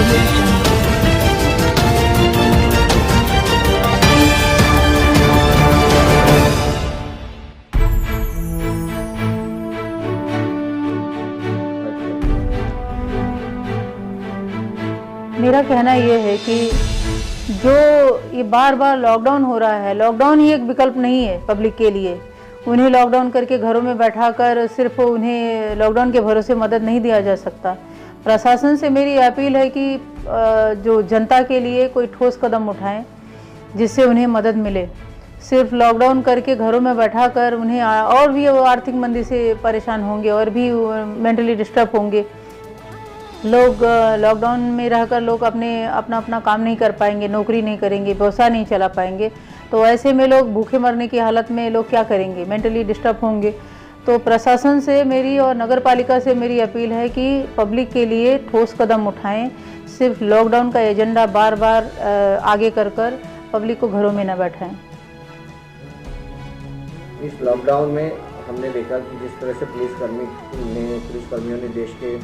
audio jungle. मेरा कहना ये है कि जो ये बार बार लॉकडाउन हो रहा है, लॉकडाउन ही एक विकल्प नहीं है पब्लिक के लिए। उन्हें लॉकडाउन करके घरों में बैठाकर सिर्फ उन्हें लॉकडाउन के भरोसे मदद नहीं दिया जा सकता। प्रशासन से मेरी अपील है कि जो जनता के लिए कोई ठोस कदम उठाएं जिससे उन्हें मदद मिले। सिर्फ लॉकडाउन करके घरों में बैठाकर उन्हें और भी आर्थिक मंदी से परेशान होंगे और भी मेंटली डिस्टर्ब होंगे। लोग लॉकडाउन में रहकर लोग अपना काम नहीं कर पाएंगे, नौकरी नहीं करेंगे, व्यवसाय नहीं चला पाएंगे। तो ऐसे में लोग भूखे मरने की हालत में लोग क्या करेंगे, मेंटली डिस्टर्ब होंगे। तो प्रशासन से मेरी और नगर पालिका से मेरी अपील है कि पब्लिक के लिए ठोस कदम उठाएं। सिर्फ लॉकडाउन का एजेंडा बार बार आगे कर पब्लिक को घरों में न बैठाएं। इस लॉकडाउन में हमने देखा कि जिस तरह से पुलिसकर्मियों ने देश के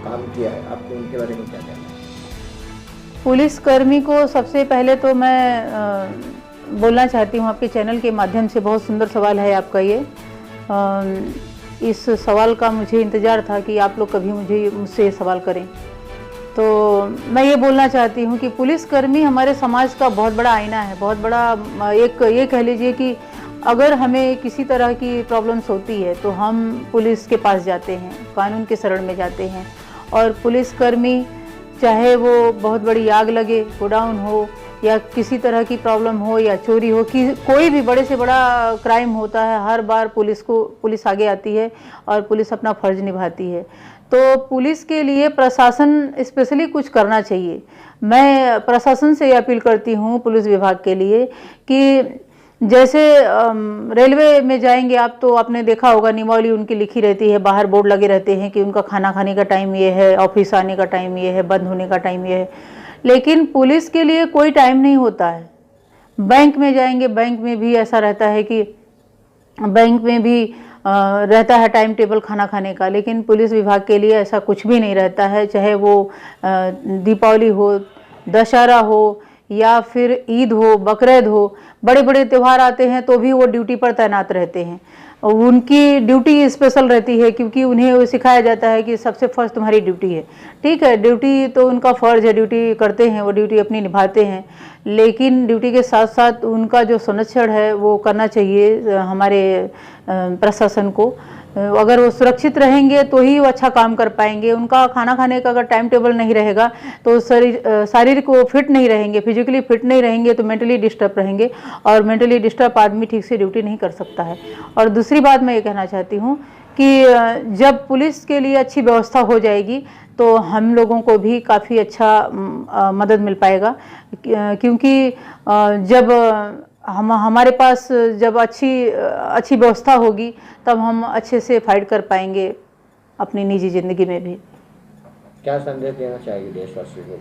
काम किया है, आपको उनके बारे में क्या कहना है? पुलिसकर्मी को सबसे पहले तो मैं बोलना चाहती हूँ आपके चैनल के माध्यम से। बहुत सुंदर सवाल है आपका ये। इस सवाल का मुझे इंतज़ार था कि आप लोग कभी मुझसे ये सवाल करें। तो मैं ये बोलना चाहती हूँ कि पुलिसकर्मी हमारे समाज का बहुत बड़ा आईना है, बहुत बड़ा एक ये कह लीजिए कि अगर हमें किसी तरह की प्रॉब्लम्स होती है तो हम पुलिस के पास जाते हैं, कानून के शरण में जाते हैं। और पुलिसकर्मी चाहे वो बहुत बड़ी आग लगे, गोडाउन हो, या किसी तरह की प्रॉब्लम हो या चोरी हो, कि कोई भी बड़े से बड़ा क्राइम होता है, हर बार पुलिस आगे आती है और पुलिस अपना फ़र्ज निभाती है। तो पुलिस के लिए प्रशासन स्पेशली कुछ करना चाहिए। मैं प्रशासन से अपील करती हूँ पुलिस विभाग के लिए कि जैसे रेलवे में जाएंगे आप तो आपने देखा होगा, नियमावली उनकी लिखी रहती है, बाहर बोर्ड लगे रहते हैं कि उनका खाना खाने का टाइम ये है, ऑफिस आने का टाइम ये है, बंद होने का टाइम ये है। लेकिन पुलिस के लिए कोई टाइम नहीं होता है। बैंक में जाएंगे, बैंक में भी ऐसा रहता है कि बैंक में भी रहता है टाइम टेबल खाना खाने का, लेकिन पुलिस विभाग के लिए ऐसा कुछ भी नहीं रहता है। चाहे वो दीपावली हो, दशहरा हो, या फिर ईद हो, बकरीद हो, बड़े बड़े त्यौहार आते हैं तो भी वो ड्यूटी पर तैनात रहते हैं। उनकी ड्यूटी स्पेशल रहती है क्योंकि उन्हें सिखाया जाता है कि सबसे फर्स्ट तुम्हारी ड्यूटी है। ठीक है, ड्यूटी तो उनका फ़र्ज है, ड्यूटी करते हैं, वो ड्यूटी अपनी निभाते हैं। लेकिन ड्यूटी के साथ साथ उनका जो संरक्षण है वो करना चाहिए हमारे प्रशासन को। अगर वो सुरक्षित रहेंगे तो ही वो अच्छा काम कर पाएंगे। उनका खाना खाने का अगर टाइम टेबल नहीं रहेगा तो शारीरिक वो फिट नहीं रहेंगे, फिजिकली फिट नहीं रहेंगे तो मेंटली डिस्टर्ब रहेंगे, और मेंटली डिस्टर्ब आदमी ठीक से ड्यूटी नहीं कर सकता है। और दूसरी बात मैं ये कहना चाहती हूँ कि जब पुलिस के लिए अच्छी व्यवस्था हो जाएगी तो हम लोगों को भी काफ़ी अच्छा मदद मिल पाएगा। क्योंकि जब हमारे पास जब अच्छी व्यवस्था होगी तब हम अच्छे से फाइट कर पाएंगे अपनी निजी ज़िंदगी में भी। क्या संदेश देना चाहिए देशवासियों को?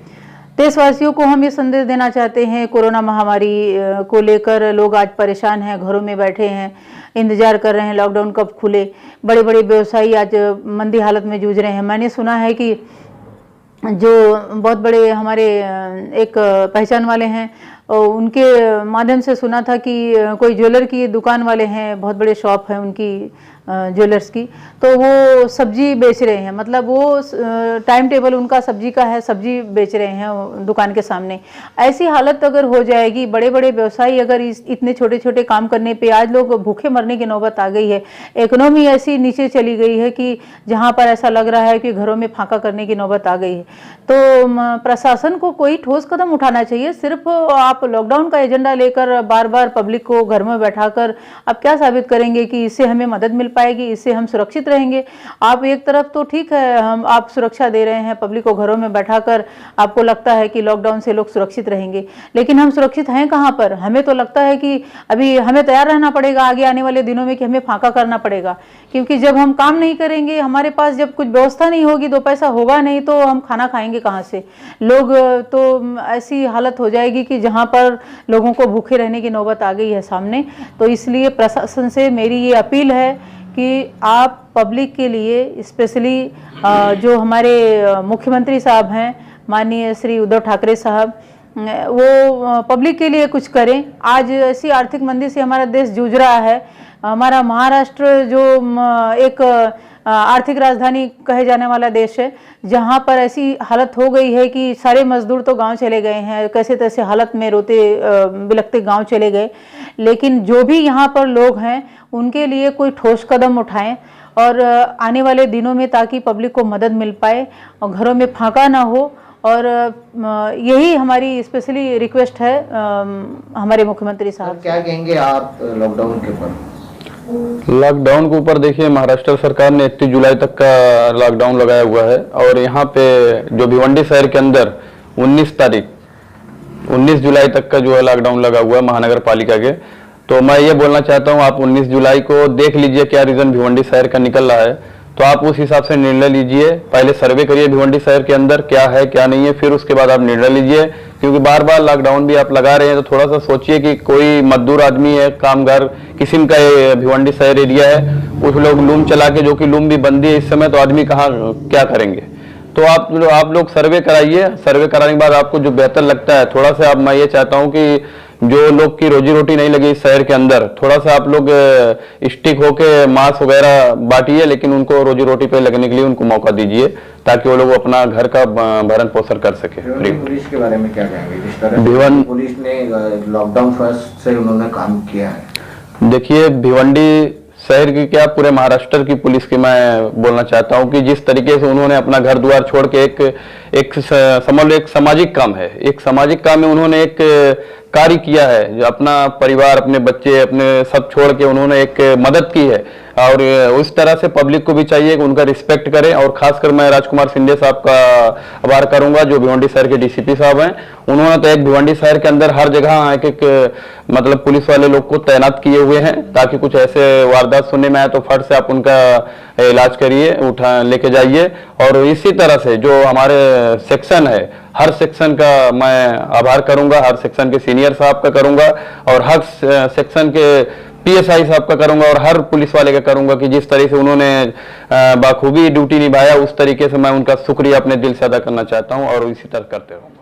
देशवासियों को हम ये संदेश देना चाहते हैं, कोरोना महामारी को लेकर लोग आज परेशान हैं, घरों में बैठे हैं, इंतज़ार कर रहे हैं लॉकडाउन कब खुले। बड़े बड़े व्यवसायी आज मंदी हालत में जूझ रहे हैं। मैंने सुना है कि जो बहुत बड़े हमारे एक पहचान वाले हैं, उनके माध्यम से सुना था कि कोई ज्वेलर की दुकान वाले हैं, बहुत बड़े शॉप है उनकी ज्वेलर्स की, तो वो सब्जी बेच रहे हैं। मतलब वो टाइम टेबल उनका सब्जी का है, सब्जी बेच रहे हैं दुकान के सामने। ऐसी हालत अगर हो जाएगी, बड़े बड़े व्यवसायी अगर इतने छोटे छोटे काम करने पे आज लोग भूखे मरने की नौबत आ गई है। इकोनॉमी ऐसी नीचे चली गई है कि जहाँ पर ऐसा लग रहा है कि घरों में फाका करने की नौबत आ गई है। तो प्रशासन को कोई ठोस कदम उठाना चाहिए। सिर्फ आप लॉकडाउन का एजेंडा लेकर बार बार पब्लिक को घर में बैठाकर आप क्या साबित करेंगे कि इससे हमें मदद मिल पाएगी, इससे हम सुरक्षित रहेंगे? आप एक तरफ तो ठीक है, आप सुरक्षा दे रहे हैं पब्लिक को घरों में बैठाकर, आपको लगता है कि लॉकडाउन से लोग सुरक्षित रहेंगे, लेकिन हम सुरक्षित हैं कहाँ पर? हमें तो लगता है कि अभी हमें तैयार रहना पड़ेगा आगे आने वाले दिनों में कि हमें फाका करना पड़ेगा। क्योंकि जब हम काम नहीं करेंगे, हमारे पास जब कुछ व्यवस्था नहीं होगी, दो पैसा होगा नहीं, तो हम खाना खाएंगे कहाँ से? लोग तो ऐसी हालत हो जाएगी कि जहाँ पर लोगों को भूखे रहने की नौबत आ गई है सामने। तो इसलिए प्रशासन से मेरी ये अपील है कि आप पब्लिक के लिए, स्पेशली जो हमारे मुख्यमंत्री साहब हैं, माननीय श्री उद्धव ठाकरे साहब वो पब्लिक के लिए कुछ करें। आज ऐसी आर्थिक मंदी से हमारा देश जूझ रहा है। हमारा महाराष्ट्र जो एक आर्थिक राजधानी कहे जाने वाला देश है, जहाँ पर ऐसी हालत हो गई है कि सारे मजदूर तो गांव चले गए हैं, कैसे तैसे हालत में रोते बिलखते गांव चले गए। लेकिन जो भी यहाँ पर लोग हैं उनके लिए कोई ठोस कदम उठाएं और आने वाले दिनों में, ताकि पब्लिक को मदद मिल पाए और घरों में फाका ना हो। और यही हमारी स्पेशली रिक्वेस्ट है हमारे मुख्यमंत्री साहब। क्या कहेंगे आप लॉकडाउन के ऊपर? लॉकडाउन के ऊपर देखिए, महाराष्ट्र सरकार ने 31 जुलाई तक का लॉकडाउन लगाया हुआ है और यहाँ पे जो भिवंडी शहर के अंदर 19 जुलाई तक का जो है लॉकडाउन लगा हुआ है महानगर पालिका के। तो मैं ये बोलना चाहता हूँ, आप 19 जुलाई को देख लीजिए क्या रीजन भिवंडी शहर का निकल रहा है, तो आप उस हिसाब से निर्णय लीजिए। पहले सर्वे करिए भिवंडी शहर के अंदर क्या है क्या नहीं है, फिर उसके बाद आप निर्णय लीजिए। क्योंकि बार बार लॉकडाउन भी आप लगा रहे हैं, तो थोड़ा सा सोचिए कि कोई मजदूर आदमी है, कामगार किस्म का भिवंडी शहर एरिया है, कुछ लोग लूम चला के, जो कि लूम भी बंदी है इस समय, तो आदमी कहाँ क्या करेंगे। तो आप लोग सर्वे कराइए। सर्वे कराने के बाद आपको जो बेहतर लगता है, थोड़ा सा मैं ये चाहता हूँ कि जो लोग की रोजी रोटी नहीं लगी इस शहर के अंदर, थोड़ा सा आप लोग स्टिक होके मांस वगैरह बांटिए, लेकिन उनको रोजी रोटी पे लगने के लिए उनको मौका दीजिए, ताकि वो लोग अपना घर का भरण पोषण कर सके। पुलिस के बारे में क्या कहेंगे? जिस तरह पुलिस ने लॉकडाउन फर्स्ट से उन्होंने काम किया है। देखिए, भिवंडी शहर की क्या, पूरे महाराष्ट्र की पुलिस की मैं बोलना चाहता हूं कि जिस तरीके से उन्होंने अपना घर द्वार छोड़ के एक समझ लो एक सामाजिक काम है, एक सामाजिक काम में उन्होंने एक कार्य किया है, जो अपना परिवार, अपने बच्चे, अपने सब छोड़ के उन्होंने एक मदद की है। और उस तरह से पब्लिक को भी चाहिए कि उनका रिस्पेक्ट करें। और खासकर मैं राजकुमार शिंदे साहब का आभार करूंगा, जो भिवंडी शहर के डीसीपी साहब हैं। उन्होंने तो एक भिवंडी शहर के अंदर हर जगह एक मतलब पुलिस वाले लोग को तैनात किए हुए हैं, ताकि कुछ ऐसे वारदात सुनने में आए तो फट से आप उनका इलाज करिए, उठा लेके जाइए। और इसी तरह से जो हमारे सेक्शन है, हर सेक्शन का मैं आभार करूंगा, हर सेक्शन के सीनियर साहब का करूंगा, और हर सेक्शन के पीएसआई साहब का करूंगा, और हर पुलिस वाले का करूंगा कि जिस तरह से उन्होंने बाखूबी ड्यूटी निभाया, उस तरीके से मैं उनका शुक्रिया अपने दिल से अदा करना चाहता हूं और इसी तरह करते रहूंगा।